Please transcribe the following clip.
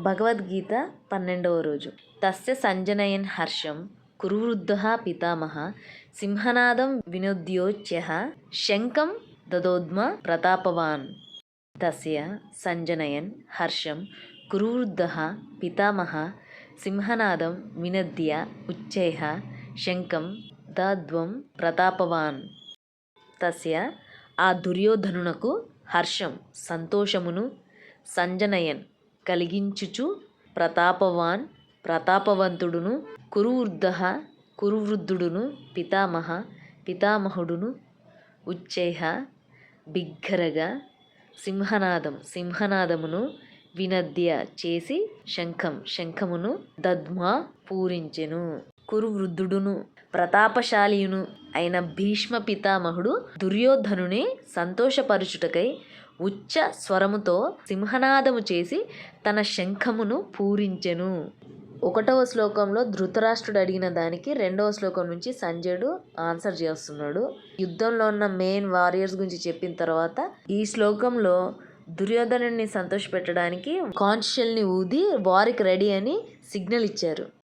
భగవద్గీత 12వ రోజు. తస్య సంజనయన్ హర్షం కురువృద్ధః పితామహ సింహనాదం వినోద్యోచ్యః శంఖం దదోద్మ ప్రతాపవాన్. తస్య సంజనయన్ హర్షం కురువృద్ధః పితామహ సింహనాదం వినద్య ఉచ్చైః శంఖం దద్వం ప్రతాపవాన్. తస్య ఆ దుర్యోధనునకు హర్షం సంతోషమును సంజనయన్ కలిగించుచు ప్రతాపవాన్ ప్రతాపవంతుడును కురువృద్ధః కురువృద్ధుడును పితామహ పితామహుడును ఉచ్చైః బిగ్గరగా సింహనాదం సింహనాదమును వినద్య చేసి శంఖమును దద్మా పూరించెను. కురువృద్ధుడును ప్రతాపశాలియును అయిన భీష్మ పితామహుడు దుర్యోధనుని సంతోషపరుచుటకై ఉచ్చ స్వరముతో సింహనాదము చేసి తన శంఖమును పూరించెను. 1వ శ్లోకంలో ధృతరాష్ట్రుడు అడిగిన దానికి 2వ శ్లోకం నుంచి సంజయుడు ఆన్సర్ చేస్తున్నాడు. యుద్ధంలో ఉన్న మెయిన్ వారియర్స్ గురించి చెప్పిన తర్వాత ఈ శ్లోకంలో దుర్యోధనుడిని సంతోషపెట్టడానికి కాంచ్ షెల్ని ఊది వారికి రెడీ అని సిగ్నల్ ఇచ్చారు.